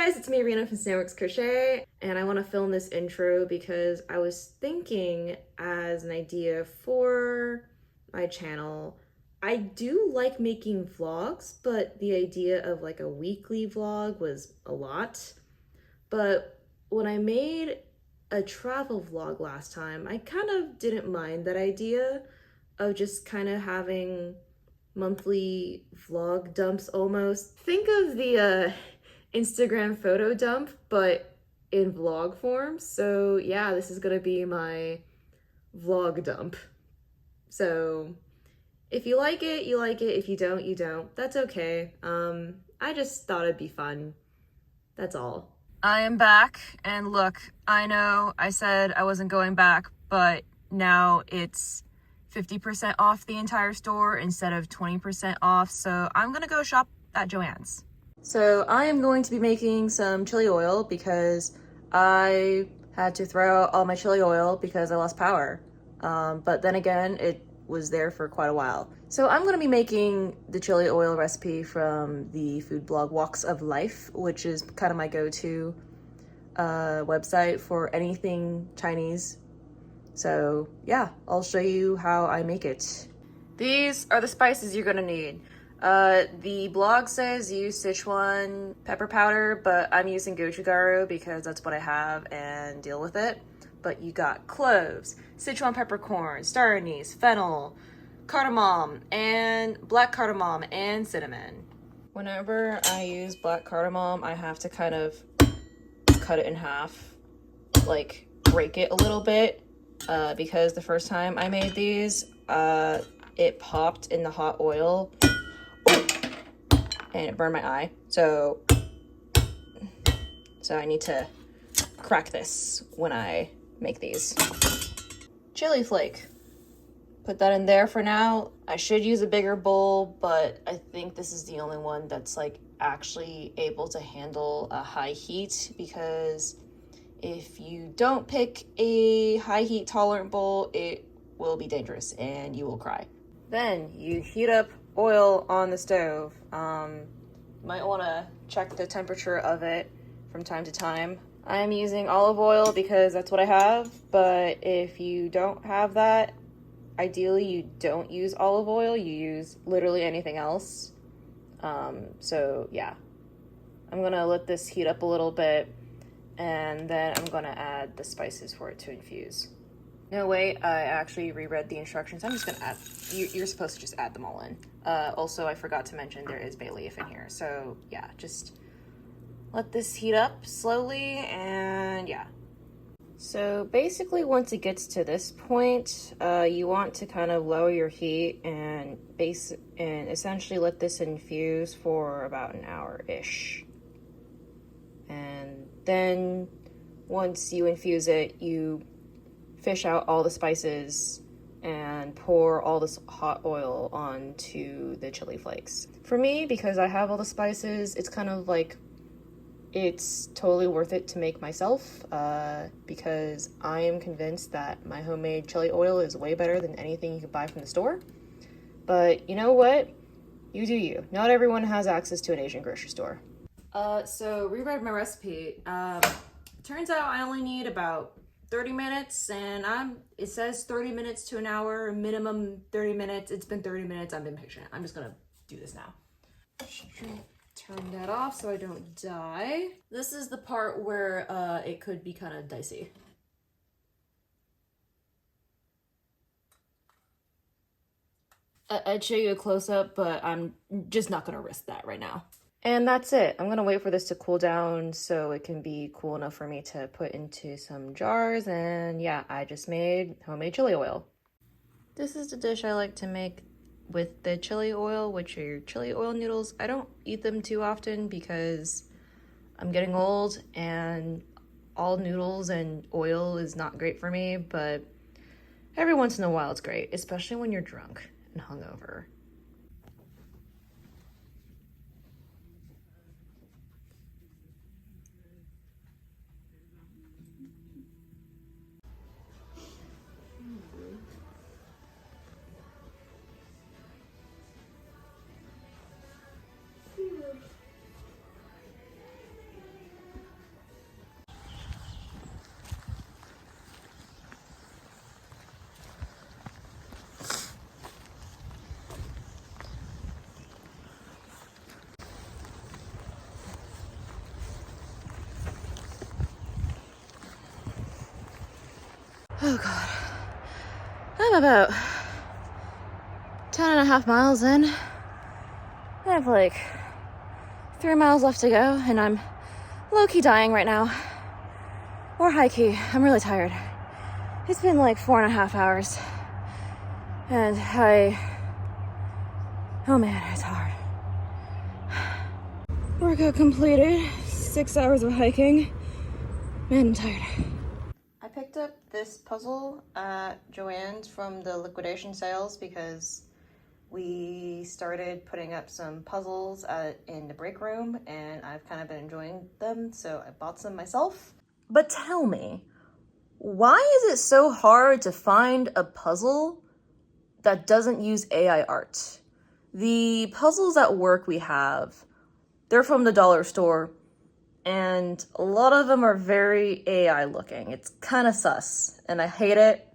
guys, it's me, Rena from Snailworks Crochet, and I want to film this intro because I was thinking as an idea for my channel. I do like making vlogs, but the idea of like a weekly vlog was a lot. But when I made a travel vlog last time, I kind of didn't mind that idea of just kind of having monthly vlog dumps almost. Think of the Instagram photo dump, but in vlog form. So yeah, this is gonna be my vlog dump. So if you like it, you like it. If you don't, you don't. That's okay. I just thought it'd be fun. That's all. I am back, and look, I know I said I wasn't going back, but now it's 50% off the entire store instead of 20% off, so I'm gonna go shop at Joann's. So I am going to be making some chili oil because I had to throw out all my chili oil because I lost power. But then again, it was there for quite a while. So I'm gonna be making the chili oil recipe from the food blog Walks of Life, which is kind of my go-to website for anything Chinese. So yeah, I'll show you how I make it. These are the spices you're gonna need. The blog says use Sichuan pepper powder, but I'm using gochugaru because that's what I have and deal with it. But you got cloves, Sichuan peppercorn, star anise, fennel, cardamom, and black cardamom, and cinnamon. Whenever I use black cardamom, I have to kind of cut it in half, like break it a little bit, because the first time I made these, it popped in the hot oil and it burned my eye. So I need to crack this when I make these. Chili flake. Put that in there for now. I should use a bigger bowl, but I think this is the only one that's like actually able to handle a high heat, because if you don't pick a high heat tolerant bowl, it will be dangerous and you will cry. Then you heat up oil on the stove. Might want to check the temperature of it from time to time. I'm using olive oil because that's what I have, but if you don't have that, ideally you don't use olive oil, you use literally anything else. So yeah, I'm gonna let this heat up a little bit, and then I'm gonna add the spices for it to infuse. No, wait, I actually reread the instructions. I'm just gonna add, you're supposed to just add them all in. Also, I forgot to mention there is bay leaf in here. So yeah, just let this heat up slowly, and yeah. So basically once it gets to this point, you want to kind of lower your heat and essentially let this infuse for about an hour-ish. And then once you infuse it, you fish out all the spices and pour all this hot oil onto the chili flakes. For me, because I have all the spices, it's kind of like, it's totally worth it to make myself, because I am convinced that my homemade chili oil is way better than anything you could buy from the store. But you know what? You do you. Not everyone has access to an Asian grocery store. So reread my recipe. Turns out I only need about 30 minutes, and it says 30 minutes to an hour, minimum 30 minutes. It's been 30 minutes. I've been patient. I'm just gonna do this now. Turn that off so I don't die. This is the part where it could be kind of dicey. I'd show you a close-up, but I'm just not gonna risk that right now. And that's it. I'm gonna wait for this to cool down so it can be cool enough for me to put into some jars. And yeah, I just made homemade chili oil. This is the dish I like to make with the chili oil, which are your chili oil noodles. I don't eat them too often because I'm getting old and all noodles and oil is not great for me, but every once in a while it's great, especially when you're drunk and hungover. Oh God. I'm about 10.5 miles in. I have like 3 miles left to go, and I'm low-key dying right now. Or high-key. I'm really tired. It's been like 4.5 hours. And oh man, it's hard. Workout completed. 6 hours of hiking. Man, I'm tired. I picked up this puzzle at Joann's from the liquidation sales because we started putting up some puzzles in the break room, and I've kind of been enjoying them, so I bought some myself. But tell me, why is it so hard to find a puzzle that doesn't use AI art? The puzzles at work we have, they're from the dollar store, and a lot of them are very AI looking. It's kind of sus, and I hate it.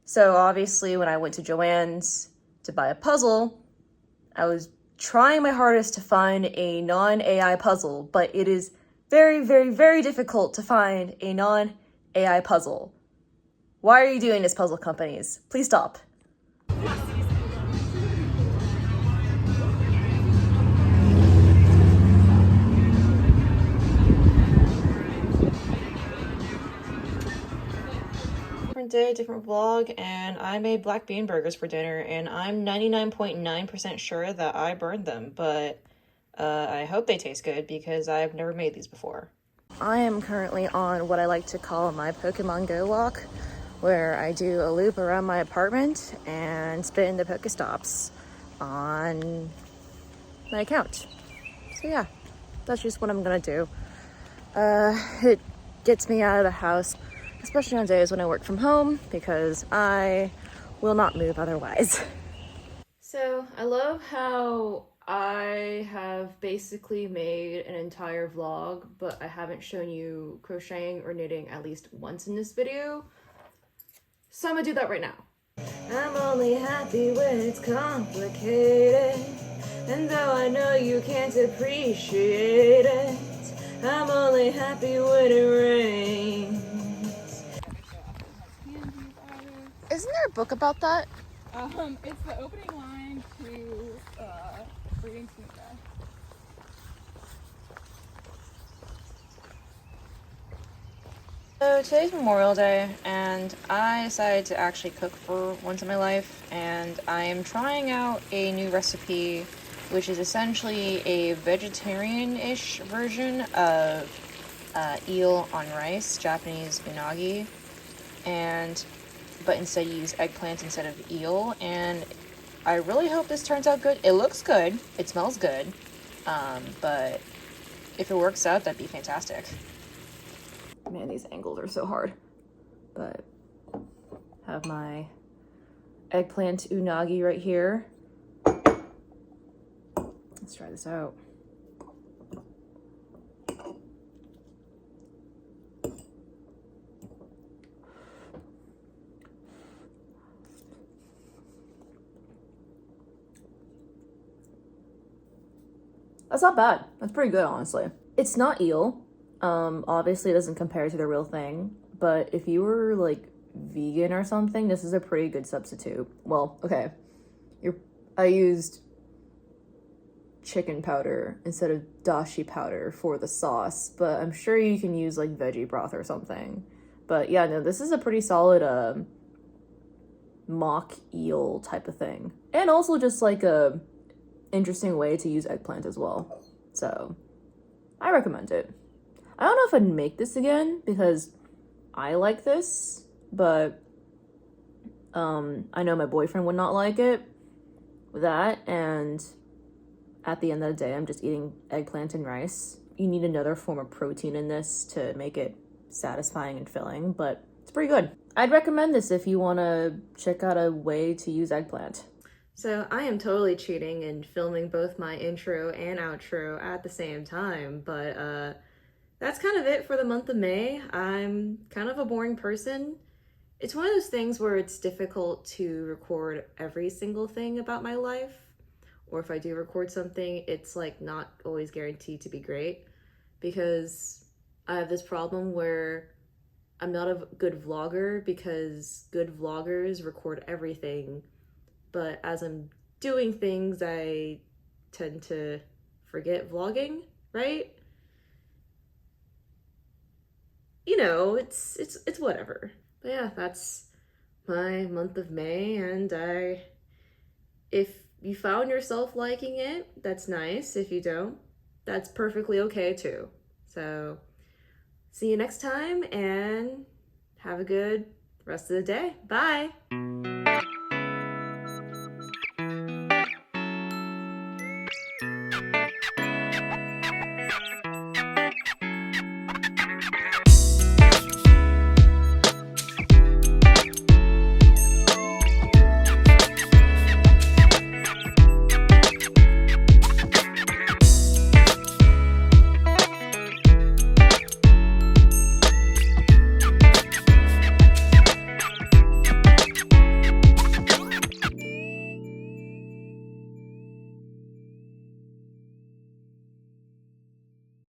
So obviously when I went to Joann's to buy a puzzle, I was trying my hardest to find a non-AI puzzle, but it is very, very, very difficult to find a non-AI puzzle. Why are you doing this, puzzle companies? Please stop. Different day, different vlog, and I made black bean burgers for dinner, and I'm 99.9% sure that I burned them, but I hope they taste good because I've never made these before. I am currently on what I like to call my Pokemon Go walk, where I do a loop around my apartment and spin the Pokestops on my account. So yeah, that's just what I'm gonna do. It gets me out of the house, especially on days when I work from home, because I will not move otherwise. So I love how I have basically made an entire vlog, but I haven't shown you crocheting or knitting at least once in this video. So I'm gonna do that right now. I'm only happy when it's complicated, and though I know you can't appreciate it, I'm only happy when it rains. Isn't there a book about that? It's the opening line to Reading Sneaker. So today's Memorial Day, and I decided to actually cook for once in my life, and I am trying out a new recipe, which is essentially a vegetarian-ish version of eel on rice, Japanese unagi, but instead you use eggplant instead of eel, and I really hope this turns out good. It looks good, it smells good, but if it works out, that'd be fantastic. Man, these angles are so hard. But have my eggplant unagi right here. Let's try this out. That's not bad. That's pretty good, honestly. It's not eel. Obviously it doesn't compare to the real thing, but if you were like vegan or something, this is a pretty good substitute. Well, okay. I used chicken powder instead of dashi powder for the sauce, but I'm sure you can use like veggie broth or something. But yeah, no, this is a pretty solid mock eel type of thing. And also just like a interesting way to use eggplant as well. So I recommend it. I don't know if I'd make this again because I like this, but I know my boyfriend would not like it. That, and at the end of the day, I'm just eating eggplant and rice. You need another form of protein in this to make it satisfying and filling, but it's pretty good. I'd recommend this if you want to check out a way to use eggplant. So I am totally cheating and filming both my intro and outro at the same time, but that's kind of it for the month of May. I'm kind of a boring person. It's one of those things where it's difficult to record every single thing about my life, or if I do record something, it's like not always guaranteed to be great, because I have this problem where I'm not a good vlogger because good vloggers record everything, but as I'm doing things, I tend to forget vlogging, right? You know, it's whatever. But yeah, that's my month of May, and if you found yourself liking it, that's nice. If you don't, that's perfectly okay too. So, see you next time and have a good rest of the day. Bye.